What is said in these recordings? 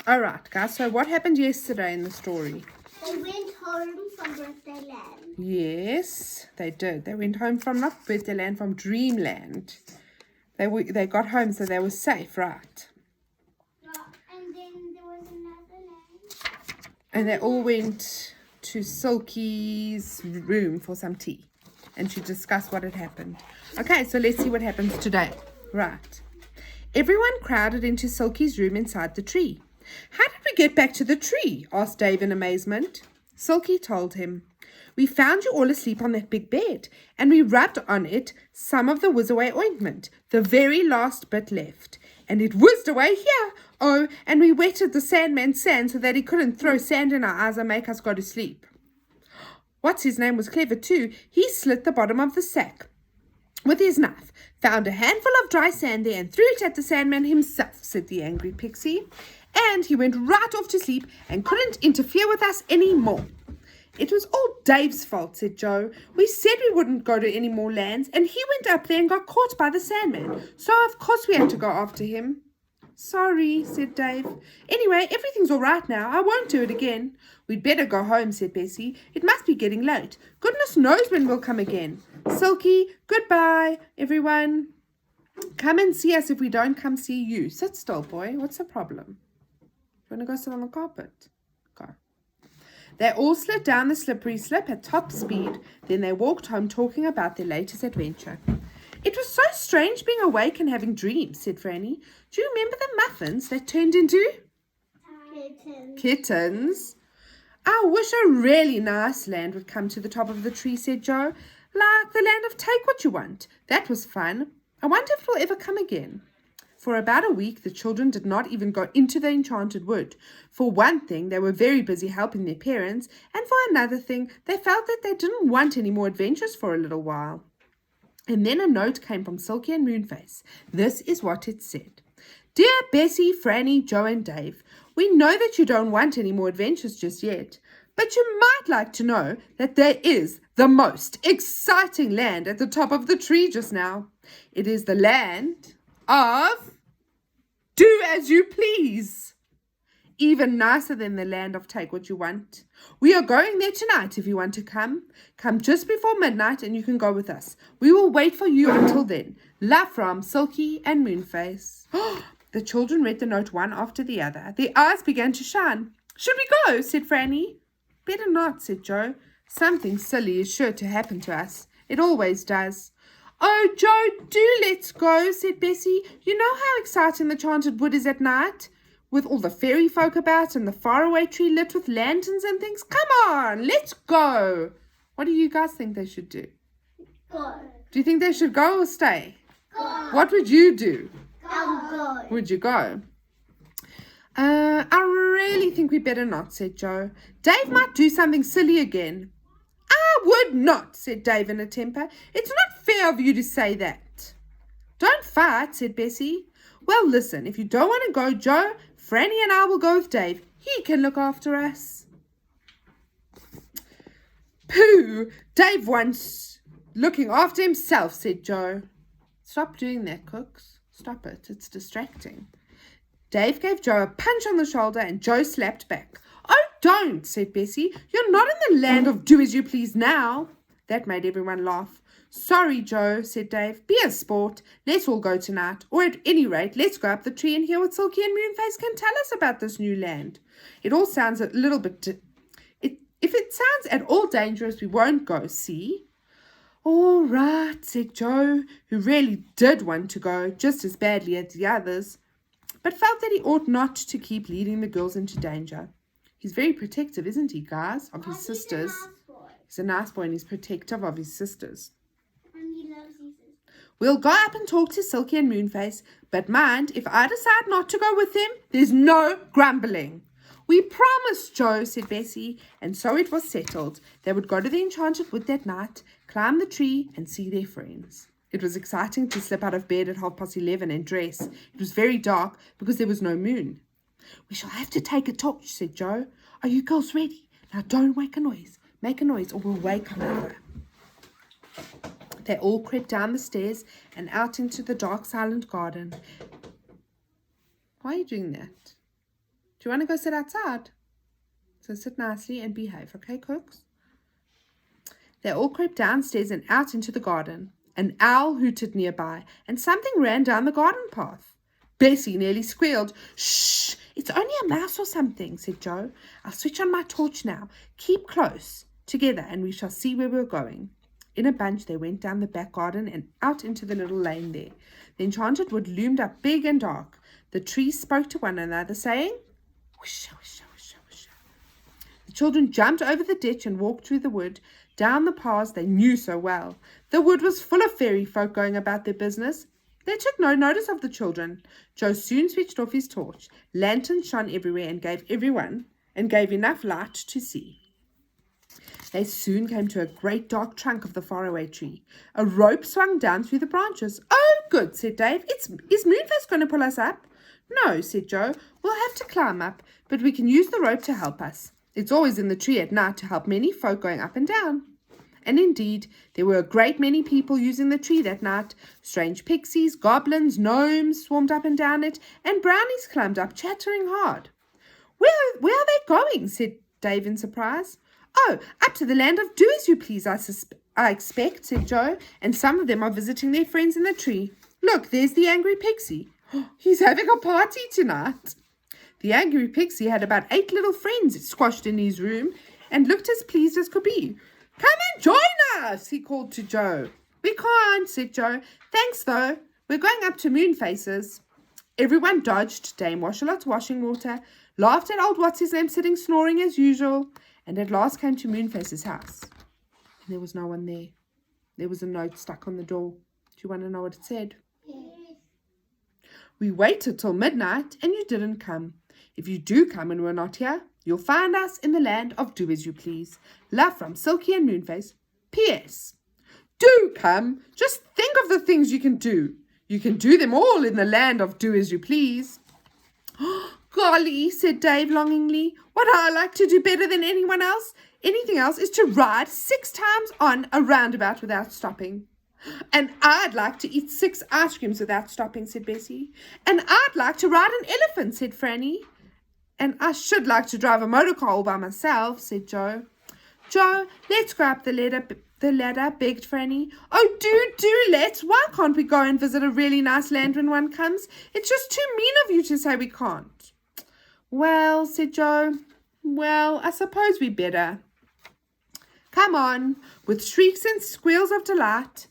All right, guys. So what happened yesterday in the story? They went home from Birthday Land. Yes, they did. They went home from not Birthday Land, from Dreamland. They got home, so they were safe, right? And then there was another land. And they all went to Silky's room for some tea and to discuss what had happened. Okay, so let's see what happens today. Right. Everyone crowded into Silky's room inside the tree. How did we get back to the tree? Asked Dave in amazement. Silky told him. We found you all asleep on that big bed, and we rubbed on it some of the whiz-away ointment, the very last bit left. And it whizzed away here. Oh, and we wetted the Sandman's sand so that he couldn't throw sand in our eyes and make us go to sleep. What's his name was clever too. He slit the bottom of the sack with his knife, found a handful of dry sand there and threw it at the Sandman himself, said the angry pixie. And he went right off to sleep and couldn't interfere with us any more. It was all Dave's fault, said Joe. We said we wouldn't go to any more lands, and he went up there and got caught by the Sandman. So, of course, we had to go after him. Sorry, said Dave. Anyway, everything's all right now. I won't do it again. We'd better go home, said Bessie. It must be getting late. Goodness knows when we'll come again. Silky, goodbye, everyone. Come and see us if we don't come see you. Sit still, boy. What's the problem? You want to go sit on the carpet? Go. They all slid down the slippery slip at top speed. Then they walked home talking about their latest adventure. It was so strange being awake and having dreams, said Franny. Do you remember the muffins that turned into kittens? I wish a really nice land would come to the top of the tree, said Joe. Like the land of Take What You Want. That was fun. I wonder if it will ever come again. For about a week, the children did not even go into the enchanted wood. For one thing, they were very busy helping their parents, and for another thing, they felt that they didn't want any more adventures for a little while. And then a note came from Silky and Moonface. This is what it said. Dear Bessie, Franny, Joe and Dave, we know that you don't want any more adventures just yet, but you might like to know that there is the most exciting land at the top of the tree just now. It is the land of Do As You Please. Even nicer than the land of Take What You Want. We are going there tonight if you want to come. Come just before midnight and you can go with us. We will wait for you until then. Love from Silky and Moonface. The children read the note one after the other. Their eyes began to shine. Should we go? Said Franny. Better not, said Joe. Something silly is sure to happen to us. It always does. Oh, Joe, do let's go, said Bessie. You know how exciting the Enchanted Wood is at night? With all the fairy folk about and the faraway tree lit with lanterns and things. Come on, let's go. What do you guys think they should do? Go. Do you think they should go or stay? Go. What would you do? I'll go. Would you go? I really think we better not, said Joe. Dave might do something silly again. I would not, said Dave in a temper. It's not fair of you to say that. Don't fight, said Bessie. Well, listen, if you don't want to go, Joe, Franny and I will go with Dave. He can look after us. Pooh, Dave wants looking after himself, said Joe. Stop doing that, Cooks. Stop it. It's distracting. Dave gave Joe a punch on the shoulder and Joe slapped back. Oh, don't, said Bessie. You're not in the land of do as you please now. That made everyone laugh. Sorry, Joe, said Dave. Be a sport. Let's all go tonight. Or at any rate, let's go up the tree and hear what Silky and Moonface can tell us about this new land. It all sounds a little bit... If it sounds at all dangerous, we won't go, see? All right, said Joe, who really did want to go just as badly as the others, but felt that he ought not to keep leading the girls into danger. He's very protective, isn't he, guys, of his sisters? He's a nice boy and he's protective of his sisters. And he loves his sister. We'll go up and talk to Silky and Moonface, but mind, if I decide not to go with them, there's no grumbling. We promised, Joe, said Bessie, and so it was settled. They would go to the Enchanted Wood that night, climb the tree, and see their friends. It was exciting to slip out of bed at 11:30 and dress. It was very dark because there was no moon. We shall have to take a torch, said Joe. Are you girls ready? Now don't make a noise. Make a noise or we'll wake Mother. They all crept down the stairs and out into the dark, silent garden. Why are you doing that? Do you want to go sit outside? So sit nicely and behave, okay, cooks? They all crept downstairs and out into the garden. An owl hooted nearby, and something ran down the garden path. Bessie nearly squealed. "Shh! It's only a mouse or something," said Joe. "I'll switch on my torch now. Keep close together, and we shall see where we're going." In a bunch, they went down the back garden and out into the little lane there. The enchanted wood loomed up big and dark. The trees spoke to one another, saying, "Whisha, whisha, whisha, whisha." The children jumped over the ditch and walked through the wood, down the paths they knew so well. The wood was full of fairy folk going about their business. They took no notice of the children. Joe soon switched off his torch. Lanterns shone everywhere and gave enough light to see. They soon came to a great dark trunk of the faraway tree. A rope swung down through the branches. "Oh, good," said Dave. Is Moonface going to pull us up?" "No," said Joe. "We'll have to climb up, but we can use the rope to help us. It's always in the tree at night to help many folk going up and down." And indeed, there were a great many people using the tree that night. Strange pixies, goblins, gnomes swarmed up and down it, and brownies climbed up, chattering hard. Where are they going?" said Dave in surprise. "Oh, up to the land of Do-as-you-please, I expect," said Joe, "and some of them are visiting their friends in the tree. Look, there's the angry pixie. He's having a party tonight." The angry pixie had about 8 little friends squashed in his room and looked as pleased as could be. "Come and join us," he called to Joe. "We can't," said Joe. "Thanks, though. We're going up to Moonface's." Everyone dodged Dame Washalot's washing water, laughed at old What's-his-name sitting snoring as usual, and at last came to Moonface's house. And there was no one there. There was a note stuck on the door. Do you want to know what it said? Yes. "We waited till midnight, and you didn't come. If you do come and we're not here, you'll find us in the land of Do-as-you-please. Love from Silky and Moonface. P.S. Do come. Just think of the things you can do. You can do them all in the land of Do-as-you-please." "Golly," said Dave longingly. "What I like to do better than anything else is to ride 6 times on a roundabout without stopping." "And I'd like to eat 6 ice creams without stopping," said Bessie. "And I'd like to ride an elephant," said Franny. "And I should like to drive a motor car all by myself," said Joe. "Joe, let's go up the ladder, begged Franny. "Oh, do let's. Why can't we go and visit a really nice land when one comes? It's just too mean of you to say we can't." "Well," said Joe, "well, I suppose we better. Come on." With shrieks and squeals of delight,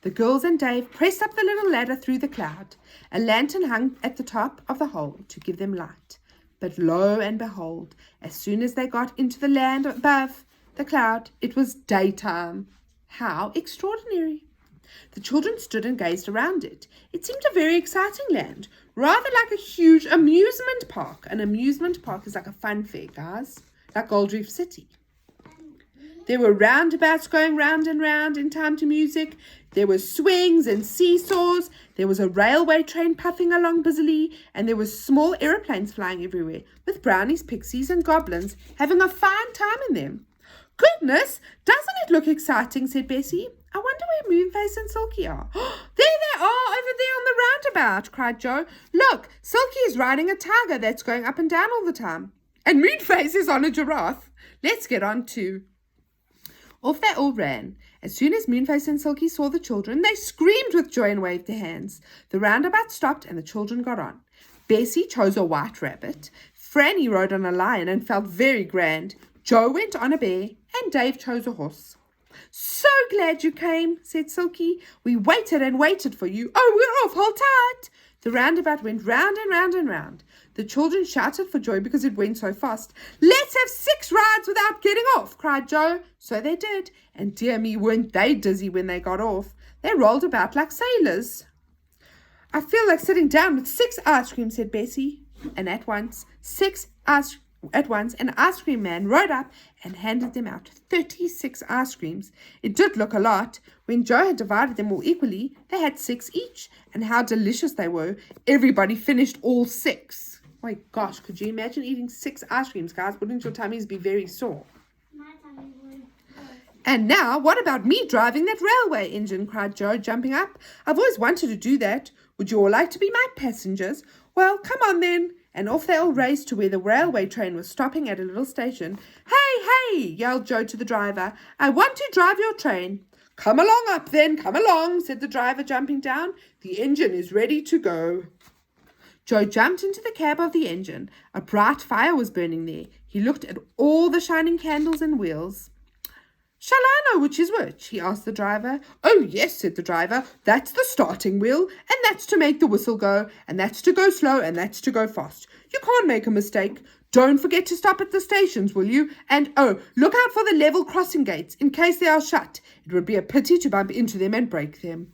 the girls and Dave pressed up the little ladder through the cloud. A lantern hung at the top of the hole to give them light. But lo and behold, as soon as they got into the land above the cloud, it was daytime. How extraordinary! The children stood and gazed around it. It seemed a very exciting land, rather like a huge amusement park. An amusement park is like a fun fair, guys, like Gold Reef City. There were roundabouts going round and round in time to music. There were swings and seesaws. There was a railway train puffing along busily, and there were small aeroplanes flying everywhere, with brownies, pixies, and goblins having a fine time in them. "Goodness, doesn't it look exciting?" said Bessie. "I wonder where Moonface and Silky are." "There they are, over there on the roundabout," cried Joe. "Look, Silky is riding a tiger that's going up and down all the time. And Moonface is on a giraffe. Let's get on too." Off they all ran. As soon as Moonface and Silky saw the children, they screamed with joy and waved their hands. The roundabout stopped and the children got on. Bessie chose a white rabbit. Franny rode on a lion and felt very grand. Joe went on a bear, and Dave chose a horse. "So glad you came," said Silky. "We waited and waited for you. Oh, we're off, hold tight." The roundabout went round and round and round. The children shouted for joy because it went so fast. "Let's have 6 rides without getting off," cried Joe. So they did, and dear me, weren't they dizzy when they got off. They rolled about like sailors. "I feel like sitting down with 6 ice creams," said Bessie. And at once, an ice cream man rode up and handed them out 36 ice creams. It did look a lot. When Joe had divided them all equally, they had 6 each. And how delicious they were. Everybody finished all 6. Oh my gosh, could you imagine eating 6 ice creams, guys? Wouldn't your tummies be very sore? My tummy would. "And now, what about me driving that railway engine?" cried Joe, jumping up. "I've always wanted to do that. Would you all like to be my passengers? Well, come on then." and off they all raced to where the railway train was stopping at a little station. "Hey, hey!" yelled Joe to the driver. "I want to drive your train." "Come along up then, come along," said the driver, jumping down. "The engine is ready to go." Joe jumped into the cab of the engine. A bright fire was burning there. He looked at all the shining candles and wheels. "Shall I know which is which?" he asked the driver. "Oh, yes," said the driver. "That's the starting wheel, and that's to make the whistle go, and that's to go slow, and that's to go fast. You can't make a mistake. Don't forget to stop at the stations, will you? And, oh, look out for the level crossing gates in case they are shut. It would be a pity to bump into them and break them."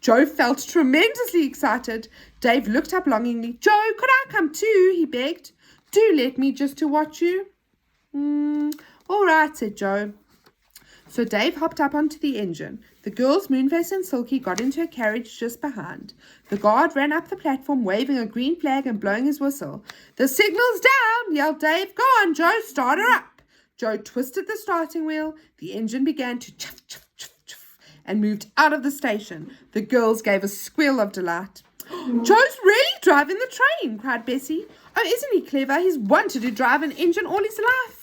Joe felt tremendously excited. Dave looked up longingly. "Joe, could I come too?" he begged. "Do let me just to watch you." All right," said Joe. So Dave hopped up onto the engine. The girls, Moonface and Silky, got into a carriage just behind. The guard ran up the platform, waving a green flag and blowing his whistle. "The signal's down," yelled Dave. "Go on, Joe, start her up." Joe twisted the starting wheel. The engine began to chuff, chuff, chuff, chuff, and moved out of the station. The girls gave a squeal of delight. "Joe's really driving the train," cried Bessie. "Oh, isn't he clever? He's wanted to drive an engine all his life."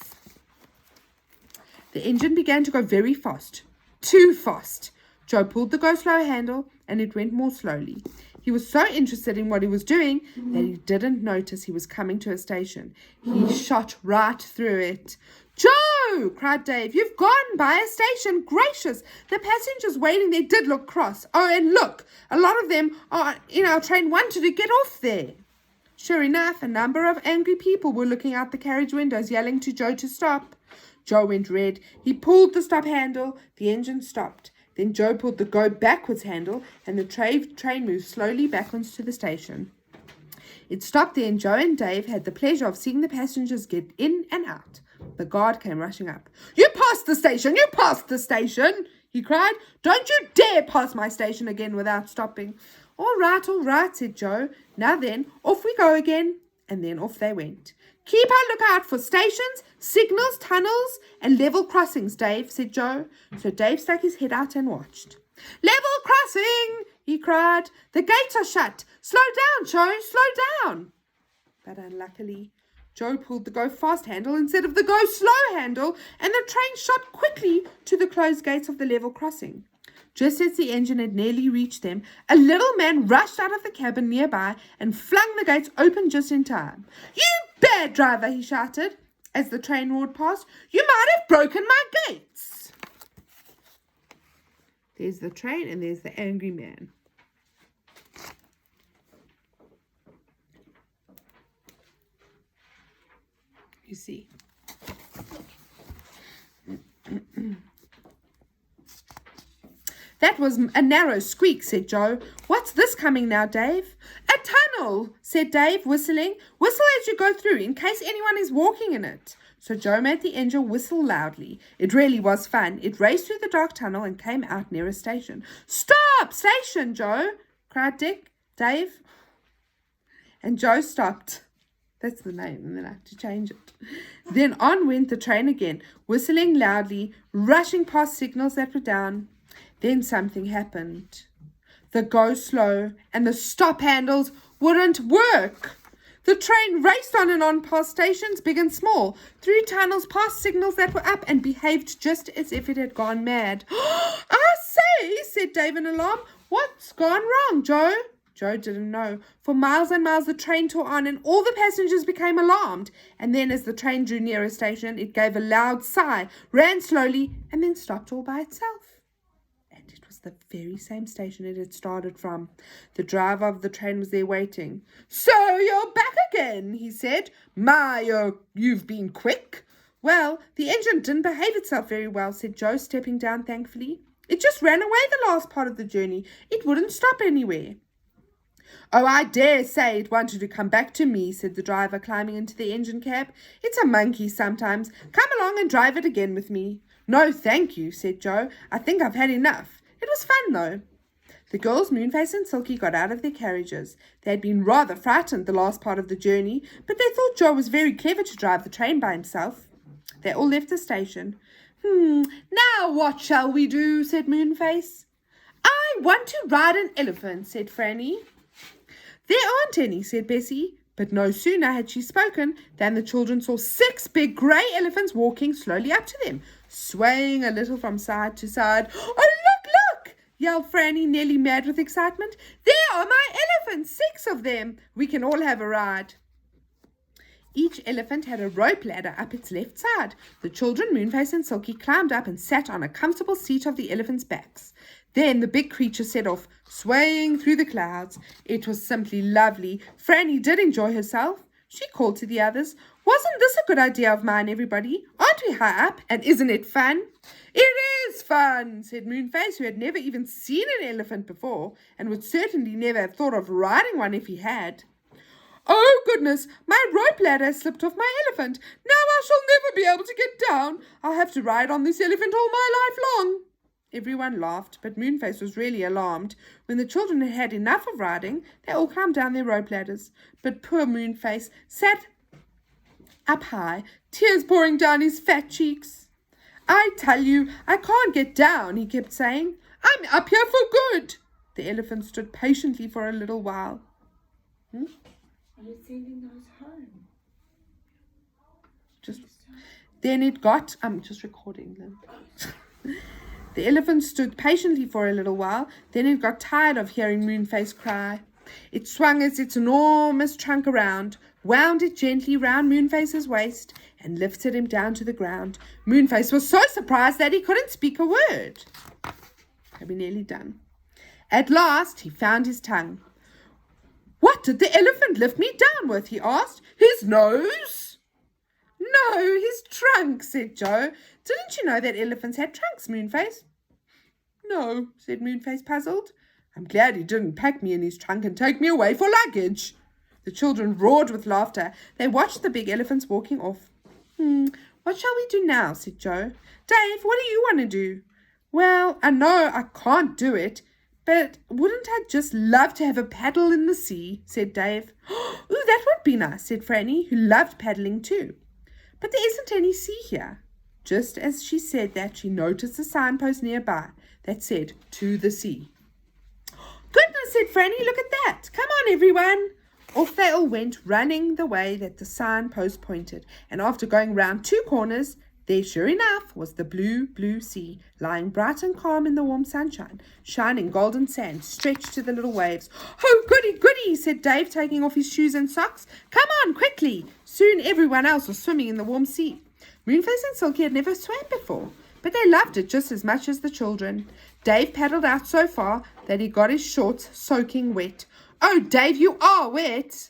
The engine began to go very fast. Too fast. Joe pulled the go-slow handle, and it went more slowly. He was so interested in what he was doing that he didn't notice he was coming to a station. He shot right through it. "Joe!" cried Dave. "You've gone by a station. Gracious! The passengers waiting there did look cross. Oh, and look! A lot of them are in our train wanted to get off there." Sure enough, a number of angry people were looking out the carriage windows, yelling to Joe to stop. Joe went red. He pulled the stop handle. The engine stopped. Then Joe pulled the go backwards handle, and the train moved slowly backwards to the station. It stopped there, and Joe and Dave had the pleasure of seeing the passengers get in and out. The guard came rushing up. "You passed the station! You passed the station!" he cried. "Don't you dare pass my station again without stopping." All right," said Joe. "Now then, off we go again." And then off they went. "Keep a lookout for stations, signals, tunnels, and level crossings, Dave," said Joe. So Dave stuck his head out and watched. "Level crossing!" he cried. "The gates are shut. Slow down, Joe, slow down." But unluckily, Joe pulled the go-fast handle instead of the go-slow handle, and the train shot quickly to the closed gates of the level crossing. Just as the engine had nearly reached them, a little man rushed out of the cabin nearby and flung the gates open just in time. "You bad driver," he shouted as the train roared past. "You might have broken my gates." There's the train and there's the angry man. You see. "That was a narrow squeak," said Joe. "What's this coming now, Dave?" "A tunnel," said Dave, whistling. "Whistle as you go through, in case anyone is walking in it." So Joe made the engine whistle loudly. It really was fun. It raced through the dark tunnel and came out near a station. "Stop, station, Joe!" cried Dave. And Joe stopped. That's the name, and then I have to change it. Then on went the train again, whistling loudly, rushing past signals that were down. Then something happened. The go slow and the stop handles wouldn't work. The train raced on and on past stations big and small, through tunnels, past signals that were up, and behaved just as if it had gone mad. "I say," said Dave in alarm. "What's gone wrong, Joe?" Joe didn't know. For miles and miles the train tore on, and all the passengers became alarmed. And then as the train drew near a station, it gave a loud sigh, ran slowly, and then stopped all by itself. The very same station it had started from. The driver of the train was there waiting. "So you're back again," he said. You've been quick." "Well, the engine didn't behave itself very well," said Joe, stepping down thankfully. "It just ran away the last part of the journey. It wouldn't stop anywhere." "Oh, I dare say it wanted to come back to me," said the driver, climbing into the engine cab. "It's a monkey sometimes. Come along and drive it again with me." "No, thank you," said Joe. "I think I've had enough. It was fun, though." The girls, Moonface and Silky, got out of their carriages. They had been rather frightened the last part of the journey, but they thought Joe was very clever to drive the train by himself. They all left the station. "Now what shall we do?" said Moonface. "I want to ride an elephant," said Franny. "There aren't any," said Bessie. But no sooner had she spoken than the children saw 6 big grey elephants walking slowly up to them, swaying a little from side to side. "Oh, look!" yelled Franny, nearly mad with excitement. "There are my elephants, 6 of them. We can all have a ride." Each elephant had a rope ladder up its left side. The children, Moonface and Silky, climbed up and sat on a comfortable seat of the elephants' backs. Then the big creature set off, swaying through the clouds. It was simply lovely. Franny did enjoy herself. She called to the others, "Wasn't this a good idea of mine, everybody? Aren't we high up? And isn't it fun?" "It is fun," said Moonface, who had never even seen an elephant before, and would certainly never have thought of riding one if he had. "Oh, goodness, my rope ladder has slipped off my elephant. Now I shall never be able to get down. I'll have to ride on this elephant all my life long." Everyone laughed, but Moonface was really alarmed. When the children had had enough of riding, they all climbed down their rope ladders. But poor Moonface sat up high, tears pouring down his fat cheeks. "I tell you, I can't get down," he kept saying. "I'm up here for good." The elephant stood patiently for a little while. Are you sending those home? Then it got... I'm just recording them. The elephant stood patiently for a little while. Then it got tired of hearing Moonface cry. It swung its enormous trunk around, wound it gently round Moonface's waist, and lifted him down to the ground. Moonface was so surprised that he couldn't speak a word. I'll be nearly done. At last, he found his tongue. "What did the elephant lift me down with?" he asked. "His nose?" "No, his trunk," said Joe. "Didn't you know that elephants had trunks, Moonface?" "No," said Moonface, puzzled. "I'm glad he didn't pack me in his trunk and take me away for luggage." The children roared with laughter. They watched the big elephants walking off. "What shall we do now?" said Joe. "Dave, what do you want to do?" "Well, I know I can't do it, but wouldn't I just love to have a paddle in the sea?" said Dave. "Ooh, that would be nice," said Franny, who loved paddling too. "But there isn't any sea here." Just as she said that, she noticed a signpost nearby that said, "To the sea." "Goodness," said Franny, "look at that. Come on, everyone." Off they all went, running the way that the signpost pointed, and after going round 2 corners, there, sure enough, was the blue, blue sea, lying bright and calm in the warm sunshine, shining golden sand stretched to the little waves. "Oh, goody, goody," said Dave, taking off his shoes and socks. "Come on, quickly." Soon everyone else was swimming in the warm sea. Moonface and Silky had never swam before, but they loved it just as much as the children. Dave paddled out so far that he got his shorts soaking wet. "Oh, Dave, you are wet,"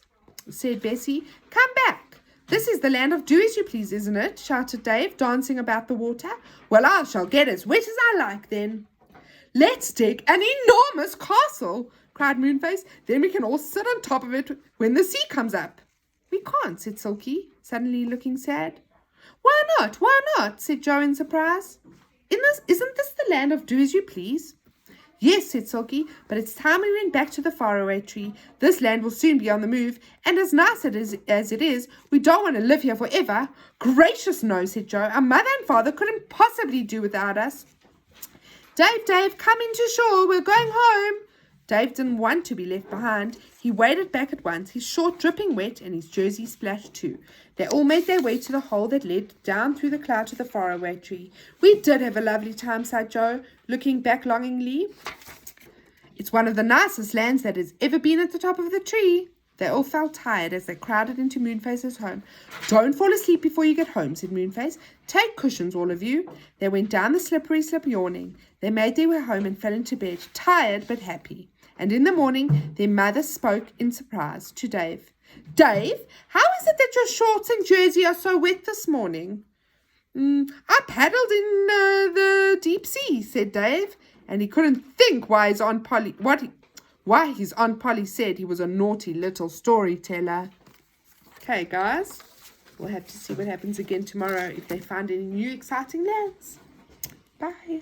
said Bessie. "Come back. This is the land of do as you please, isn't it?" shouted Dave, dancing about the water. "Well, I shall get as wet as I like then." "Let's dig an enormous castle," cried Moonface. "Then we can all sit on top of it when the sea comes up." "We can't," said Silky, suddenly looking sad. "Why not? Why not?" said Joe in surprise. "Isn't this the land of do as you please?" "Yes," said Silky, "but it's time we went back to the faraway tree. This land will soon be on the move, and as nice as it is, we don't want to live here forever." "Gracious no," said Joe. "Our mother and father couldn't possibly do without us." Dave, come into shore. We're going home." Dave didn't want to be left behind. He waded back at once, his short dripping wet and his jersey splashed too. They all made their way to the hole that led down through the cloud to the faraway tree. "We did have a lovely time," sighed Joe, looking back longingly. "It's one of the nicest lands that has ever been at the top of the tree." They all felt tired as they crowded into Moonface's home. "Don't fall asleep before you get home," said Moonface. "Take cushions, all of you." They went down the slippery slip yawning. They made their way home and fell into bed, tired but happy. And in the morning, their mother spoke in surprise to Dave. "Dave, how is it that your shorts and jersey are so wet this morning?" "I paddled in the deep sea," said Dave, and he couldn't think why his Aunt Polly said he was a naughty little storyteller. Okay, guys, we'll have to see what happens again tomorrow if they find any new exciting lands. Bye.